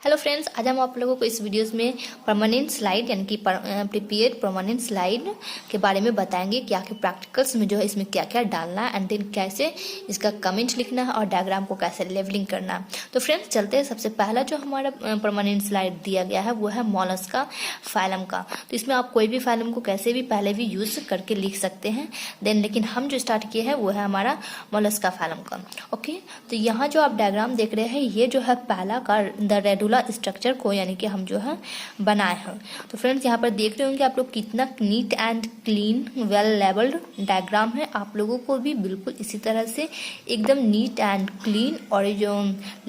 Hello friends, आज हम आप लोगों को इस वीडियोस में परमानेंट स्लाइड यानी कि प्रिपेयर्ड परमानेंट स्लाइड के बारे में बताएंगे कि आखिर प्रैक्टिकल्स में जो है इसमें क्या क्या डालना है एंड देन कैसे इसका कमेंट लिखना है और डायग्राम को कैसे लेवलिंग करना है। तो फ्रेंड्स चलते हैं। सबसे पहला जो हमारा परमानेंट स्लाइड दिया गया है वो है मोलस्का फाइलम का। तो इसमें आप कोई भी फाइलम को कैसे भी पहले भी यूज करके लिख सकते हैं देन, लेकिन हम जो स्टार्ट किए हैं वो है हमारा मोलस्का फाइलम का। ओके, तो यहाँ जो आप डायग्राम देख रहे हैं ये जो है पहला का द रेडुला स्ट्रक्चर को यानी कि हम जो है बनाए हैं। तो फ्रेंड्स यहाँ पर देख रहे होंगे आप लोग कितना neat and clean well labelled diagram है। आप लोगों को भी बिल्कुल इसी तरह से एकदम नीट एंड क्लीन और जो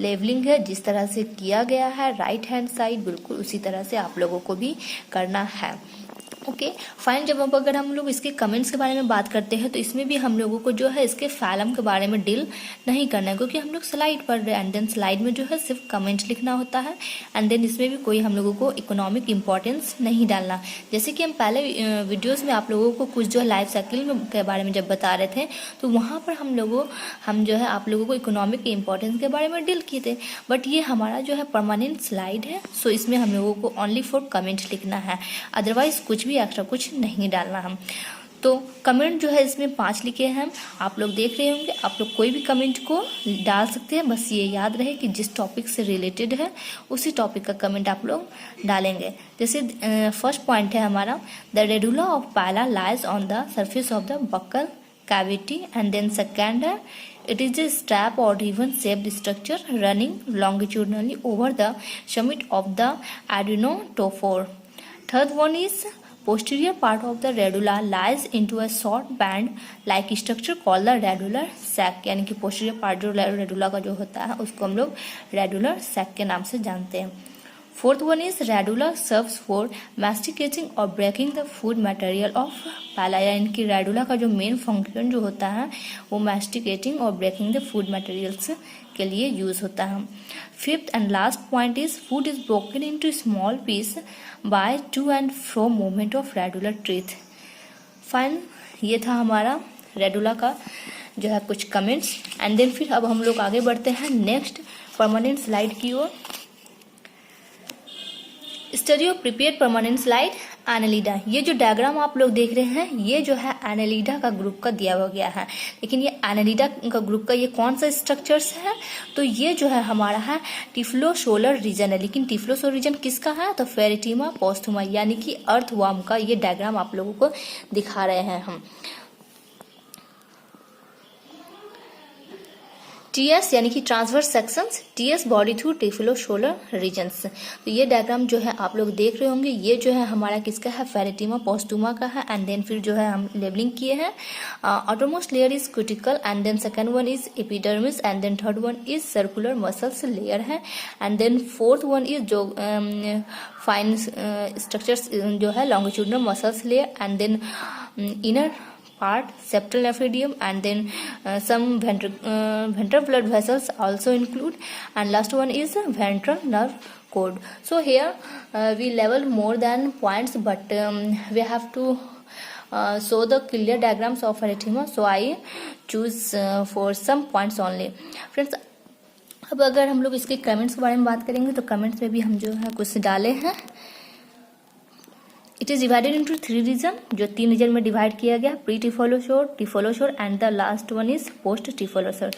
लेवलिंग है जिस तरह से किया गया है राइट हैंड साइड बिल्कुल उसी तरह से आप लोगों को भी करना है। Okay fine. जब अगर हम लोग इसके कमेंट्स के बारे में बात करते हैं तो इसमें भी हम लोगों को जो है इसके फाइलम के बारे में डील नहीं करना है, क्योंकि हम लोग स्लाइड पढ़ रहे हैं एंड देन स्लाइड में जो है सिर्फ कमेंट लिखना होता है एंड देन इसमें भी कोई हम लोगों को इकोनॉमिक इंपॉर्टेंस नहीं डालना। जैसे कि हम पहले वीडियोज़ में आप लोगों को कुछ जो है लाइफ साइकिल के बारे में जब बता रहे थे तो वहाँ पर हम जो है आप लोगों को इकोनॉमिक इंपॉर्टेंस के बारे में डील किए थे। बट ये हमारा जो है परमानेंट स्लाइड है, सो इसमें हम लोगों को ओनली फॉर कमेंट लिखना है, अदरवाइज कुछ भी एक्स्ट्रा कुछ नहीं डालना हम। तो कमेंट जो है इसमें 5 लिखे हैं, आप लोग देख रहे होंगे। आप लोग कोई भी कमेंट को डाल सकते हैं, बस ये याद रहे कि जिस टॉपिक से रिलेटेड है उसी टॉपिक का कमेंट आप लोग डालेंगे। जैसे फर्स्ट पॉइंट है हमारा the radula of Pila lies on the surface of the buccal cavity, and then second it is a strap or ribbon shaped structure running longitudinally over the summit of the adenotophore. Third one is posterior part of the radula lies into a short band like structure called the radular sac, यानी कि posterior part जो radula का जो होता है उसको हम लोग रेडुलर सैक के नाम से जानते हैं। Fourth one is radula serves for masticating और breaking the food material of Pila, यानी कि रेडुला का जो मेन फंक्शन जो होता है वो मैस्टिकेटिंग और ब्रेकिंग द फूड मटेरियल्स के लिए यूज होता है। Fifth and last point is food is broken into small piece by to and fro movement of radular teeth. Fine, ये था हमारा रेडुला का जो है कुछ कमेंट्स एंड देन फिर अब हम लोग आगे बढ़ते हैं नेक्स्ट परमानेंट स्लाइड की ओर। Study of prepared permanent slide annelida. ये जो डायग्राम आप लोग देख रहे हैं ये जो है एनालिडा का ग्रुप का दिया हुआ गया है, लेकिन ये एनालिडा का ग्रुप का ये कौन सा स्ट्रक्चर्स है तो ये जो है हमारा है टिफ्लोसोलर रीजन है। लेकिन टिफ्लोसोलर रीजन किसका है तो फेरेटिमा पोस्थुमा यानी कि अर्थवर्म का ये डायग्राम आप लोगों को दिखा रहे हैं हम। टीएस यानी कि transverse sections, TS body through typhlosolar regions. तो ये डायग्राम जो है आप लोग देख रहे होंगे ये जो है हमारा किसका है फेरेटिमा पोस्टुमा का है एंड देन फिर जो है हम लेबलिंग किए हैं outermost layer is cuticle and then second one is epidermis and then third one is circular muscles layer है and then fourth one is जो फाइन स्ट्रक्चर्स जो है longitudinal muscles layer and then inner part septal nephridium and then some ventral blood vessels also include and last one is ventral nerve cord. So here we level more than points but we have to show the clear diagrams of erythema, so I choose for some points only. Friends, अब अगर हम लोग इसके comments के बारे में बात करेंगे तो कमेंट्स में भी हम जो है कुछ डाले हैं। It is divided into 3 region, जो 3 रीजन में डिवाइड किया गया, pre typhlosole, typhlosole and the last one is post typhlosole.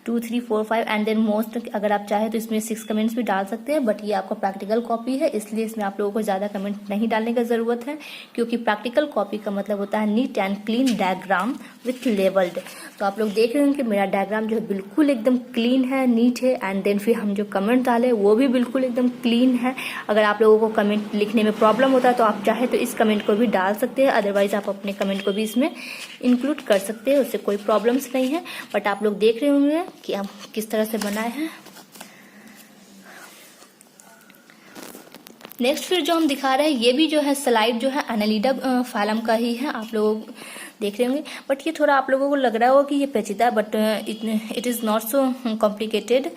2, 3, 4, 5 and then most, अगर आप चाहे तो इसमें 6 कमेंट्स भी डाल सकते हैं बट ये आपका प्रैक्टिकल कॉपी है इसलिए इसमें आप लोगों को ज़्यादा कमेंट नहीं डालने का ज़रूरत है, क्योंकि प्रैक्टिकल कॉपी का मतलब होता है neat and clean diagram with labelled. तो आप लोग देख रहे हैं कि मेरा डायग्राम जो है बिल्कुल एकदम क्लीन है, नीट है एंड देन फिर हम जो कमेंट डाले वो भी बिल्कुल एकदम क्लीन है। अगर आप लोगों को कमेंट लिखने में प्रॉब्लम होता है तो आप चाहे तो इस कमेंट को भी डाल सकते हैं, अदरवाइज आप अपने कमेंट को भी इसमें इंक्लूड कर सकते हैं, उससे कोई प्रॉब्लम्स नहीं है। बट आप लोग देख रहे होंगे कि हम किस तरह से बनाए हैं। नेक्स्ट फिर जो हम दिखा रहे हैं ये भी जो है स्लाइड जो है एनालिडा फाइलम का ही है, आप लोग देख रहे होंगे। बट ये थोड़ा आप लोगों को लग रहा होगा कि ये पेचीदा, but it is not so complicated.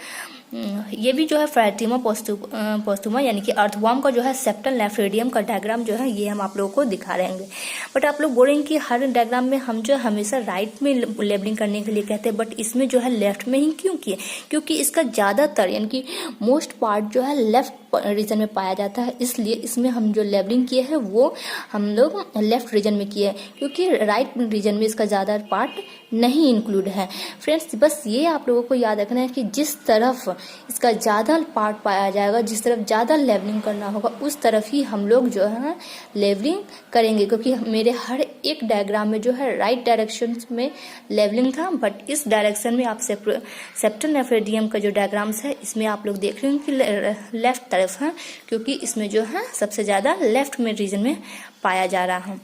ये भी जो है फेरेटिमा पोस्टुमा यानी कि अर्थवर्म का जो है सेप्टल नेफ्रिडियम का डायग्राम जो है ये हम आप लोगों को दिखा रहे हैं। बट आप लोग बोलेंगे कि हर डायग्राम में हम जो हमेशा राइट में लेबलिंग करने के लिए कहते हैं, बट इसमें जो है लेफ्ट में ही क्यों किए? क्योंकि इसका ज़्यादातर यानी कि मोस्ट पार्ट जो है लेफ्ट रीजन में पाया जाता है, इसलिए इसमें हम जो लेबलिंग किए हैं वो हम लोग लेफ्ट रीजन में किए हैं, क्योंकि राइट रीजन में इसका ज़्यादा पार्ट नहीं इंक्लूड है। फ्रेंड्स, बस ये आप लोगों को याद रखना है कि जिस तरफ इसका ज़्यादा पार्ट पाया जाएगा, जिस तरफ ज़्यादा लेबलिंग करना होगा, उस तरफ ही हम लोग जो है लेबलिंग करेंगे। क्योंकि मेरे हर एक डायग्राम में जो है राइट डायरेक्शन में लेबलिंग था, बट इस डायरेक्शन में आप सेप्टल नेफ्रेडियम का जो डायग्राम्स है इसमें आप लोग देख रहे हैं कि लेफ्ट तरफ है, क्योंकि इसमें जो है सबसे ज़्यादा लेफ्ट में रीजन में पाया जा रहा है।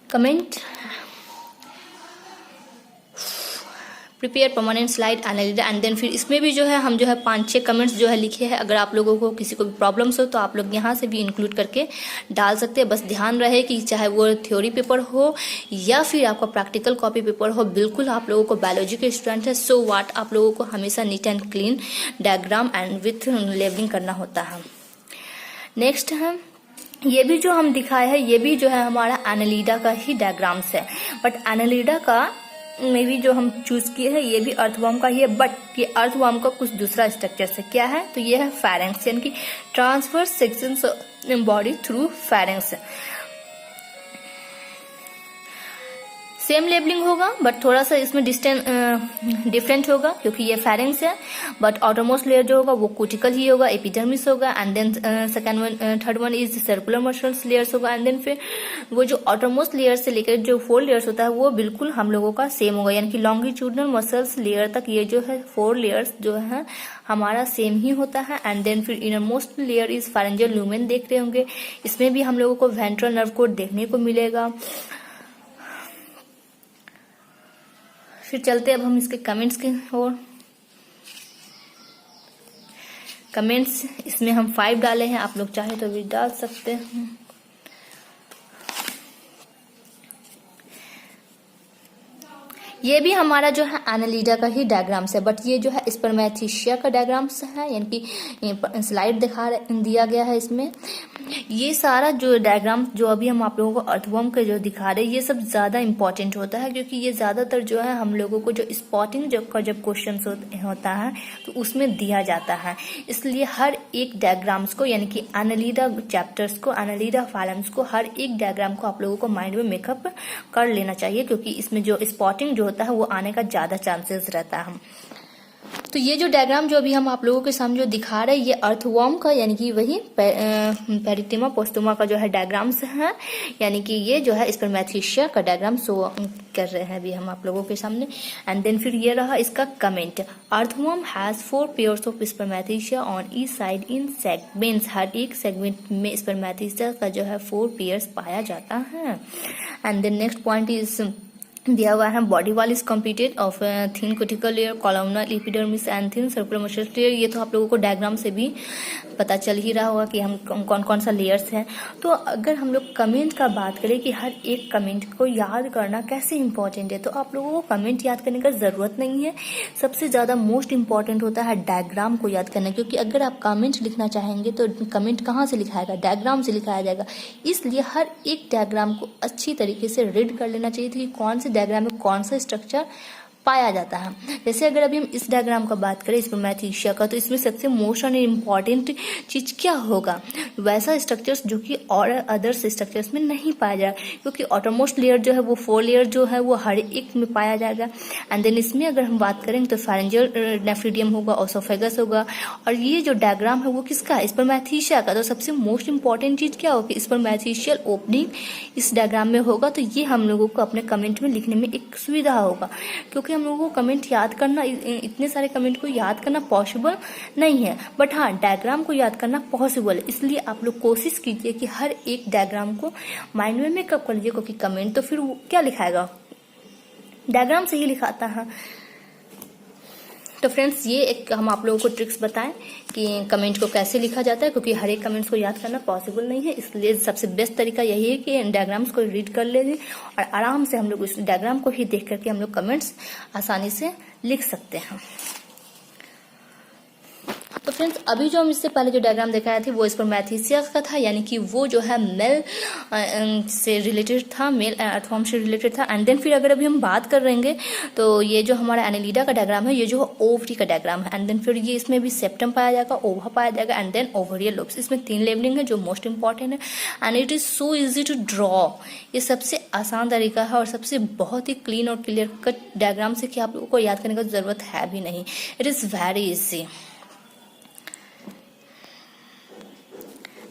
Comment prepare permanent slide annelida and then फिर इसमें भी जो है हम जो है 5-6 कमेंट्स जो है लिखे हैं। अगर आप लोगों को किसी को भी प्रॉब्लम्स हो तो आप लोग यहाँ से भी इंक्लूड करके डाल सकते हैं। बस ध्यान रहे कि चाहे वो थ्योरी पेपर हो या फिर आपका प्रैक्टिकल कॉपी पेपर हो, बिल्कुल आप लोगों को बायोलॉजी के स्टूडेंट है, सो व्हाट आप लोगों को हमेशा NEET and clean diagram and with labelling करना होता है। नेक्स्ट है ये भी जो हम दिखाए हैं, ये भी जो है हमारा एनालिडा का ही डायग्राम्स है, बट एनालिडा का में भी जो हम चूज किए हैं ये भी अर्थवर्म का ही है, बट ये अर्थवर्म का कुछ दूसरा स्ट्रक्चर से क्या है, तो ये है फेरेंक्स, यानी कि transverse sections body through pharynx. Same labelling होगा बट थोड़ा सा इसमें डिफरेंट होगा, क्योंकि ये फेरेंक्स है, बट आउटरमोस्ट लेयर जो होगा वो कुटिकल ही होगा, एपिडर्मिस होगा, and then third one is circular muscles layers होगा, एंड देन फिर वो जो आउटरमोस्ट लेयर से लेकर जो 4 लेयर्स होता है वो बिल्कुल हम लोगों का सेम होगा, यानी कि लॉन्गिट्यूडनल मसल्स लेयर तक ये जो है 4 लेयर्स जो है हमारा सेम ही होता है। एंड देन फिर innermost layer is pharyngeal lumen देख रहे होंगे, इसमें भी हम लोगों को वेंट्रल नर्व कोड देखने को मिलेगा। फिर चलते अब हम इसके कमेंट्स की ओर। कमेंट्स इसमें हम 5 डाले हैं, आप लोग चाहे तो भी डाल सकते हैं। ये भी हमारा जो है एनालिडा का ही डायग्राम्स है, बट ये जो है स्पर्मेथिशिया का डायग्राम्स है, यानी कि स्लाइड दिया गया है इसमें। ये सारा जो डायग्राम जो अभी हम आप लोगों को अर्थवर्म के जो दिखा रहे हैं ये सब ज़्यादा इंपॉर्टेंट होता है, क्योंकि ये ज़्यादातर जो है हम लोगों को जो स्पॉटिंग जब क्वेश्चन होता है तो उसमें दिया जाता है। इसलिए हर एक डायग्राम्स को, यानी कि एनालिडा चैप्टर्स को, एनालिडा फाइलम्स को, हर एक डायग्राम को आप लोगों को माइंड में मेकअप कर लेना चाहिए, क्योंकि इसमें जो स्पॉटिंग जो होता है वो आने का ज़्यादा चांसेस रहता है। तो ये जो डायग्राम जो अभी हम आप लोगों के सामने जो दिखा रहे हैं ये अर्थवर्म का, यानी कि वही पेरिटिमा पोस्टुमा का जो है डायग्राम्स है, यानी कि ये जो है स्पर्मेथिशिया का डायग्राम शो कर रहे हैं अभी हम आप लोगों के सामने। एंड देन फिर ये रहा इसका comment, earthworm has 4 pairs of spermathecae on each side in segments, हर एक सेगमेंट में स्पर्मेथिशिया का जो है 4 पेयर्स पाया जाता है। And then next point is दिया हुआ है, body wall is completed of thin cuticle layer, columnar epidermis and thin circular muscle layer. ये तो आप लोगों को डायग्राम से भी पता चल ही रहा होगा कि हम कौन कौन सा लेयर्स हैं। तो अगर हम लोग कमेंट का बात करें कि हर एक कमेंट को याद करना कैसे इंपॉर्टेंट है, तो आप लोगों को कमेंट याद करने का ज़रूरत नहीं है। सबसे ज़्यादा मोस्ट इंपॉर्टेंट होता है डायग्राम को याद करना, क्योंकि अगर आप कमेंट लिखना चाहेंगे तो कमेंट कहाँ से लिखाएगा, डायग्राम से लिखाया जाएगा। इसलिए हर एक डायग्राम को अच्छी तरीके से रीड कर लेना चाहिए कि कौन से डायग्राम में कौन सा स्ट्रक्चर पाया जाता है। जैसे अगर अभी हम इस डायग्राम का बात करें स्पर्मेथिशिया का, तो इसमें सबसे मोस्ट एंड इम्पॉर्टेंट चीज क्या होगा, वैसा स्ट्रक्चर्स जो कि और अदर्स स्ट्रक्चर्स में नहीं पाया जाएगा, क्योंकि ऑटोमोस्ट लेयर जो है वो 4 लेयर जो है वो हर एक में पाया जाएगा। एंड देन इसमें अगर हम बात करेंगे तो फेरेंजियल नेफ्रिडियम होगा, ओसोफेगस होगा, और ये जो डायग्राम है वो किसका है, स्पर्मेथिशिया का। तो सबसे मोस्ट इंपॉर्टेंट चीज क्या होगी, स्पर्मेथिशियल ओपनिंग इस डायग्राम में होगा। तो ये हम लोगों को अपने कमेंट में लिखने में एक सुविधा होगा, क्योंकि हम लोगों को कमेंट याद करना, इतने सारे कमेंट को याद करना पॉसिबल नहीं है, बट हाँ डायग्राम को याद करना पॉसिबल है। इसलिए आप लोग कोशिश कीजिए कि हर एक डायग्राम को माइंड में मेकअप कर लीजिए, क्योंकि कमेंट तो फिर वो क्या लिखाएगा, डायग्राम से ही लिखाता है। तो फ्रेंड्स ये एक हम आप लोगों को ट्रिक्स बताएं कि कमेंट को कैसे लिखा जाता है, क्योंकि हर एक कमेंट्स को याद करना पॉसिबल नहीं है। इसलिए सबसे बेस्ट तरीका यही है कि डायग्राम्स को रीड कर लें और आराम से हम लोग उस डायग्राम को ही देख करके हम लोग कमेंट्स आसानी से लिख सकते हैं। तो तो फ्रेंड्स अभी जो हम इससे पहले जो डायग्राम दिखाया थे वो इस पर मैथीसिया का था, यानी कि वो जो है मेल से रिलेटेड था, मेल अर्थवॉर्म से रिलेटेड था। एंड देन फिर अगर अभी हम बात कर रहेंगे तो ये जो हमारा एनेलिडा का डायग्राम है, ये जो ओवरी का डायग्राम है। एंड देन फिर ये इसमें भी सेप्टम पाया जाएगा, ओवा पाया जाएगा, एंड देन ओवरियल लोब्स। इसमें 3 लेबलिंग है जो मोस्ट इंपॉर्टेंट है। And it is so easy to draw, ये सबसे आसान तरीका है और सबसे बहुत ही क्लीन और क्लियर कट डायग्राम से कि आप लोगों को याद करने का जरूरत है भी नहीं। It is very easy.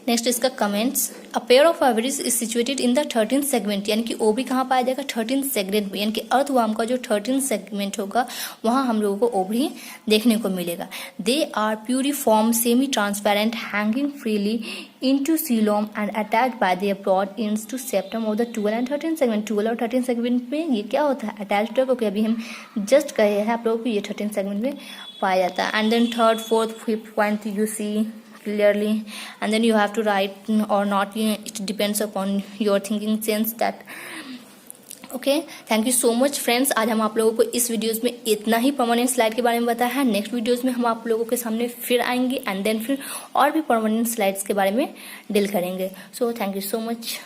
Next इसका comments, a pair of ovaries is situated in the 13th segment, यानी कि ओवरी कहाँ पाया जाएगा? 13th सेगमेंट में, यानी कि अर्थवर्म का जो 13th सेगमेंट होगा वहां हम लोगों को ओवरी देखने को मिलेगा। They are pyriform, semi transparent, hanging freely into coelom and attached by their broad ends to septum of the 12 and 13 segment। 12 और 13 सेगमेंट में ये क्या होता है? अटैच्ड है, क्योंकि अभी हम जस्ट कहे हैं आप लोगों को ये 13 सेगमेंट में पाया जाता है। And then third, fourth, fifth point you see clearly, and then you have to write or not, it depends upon your thinking sense that okay. Thank you so much friends. आज हम आप लोगों को इस वीडियोस में इतना ही permanent slide के बारे में बताया है। नेक्स्ट वीडियोस में हम आप लोगों के सामने फिर आएंगे एंड देन फिर और भी परमानेंट स्लाइड्स के बारे में डील करेंगे। So thank you so much.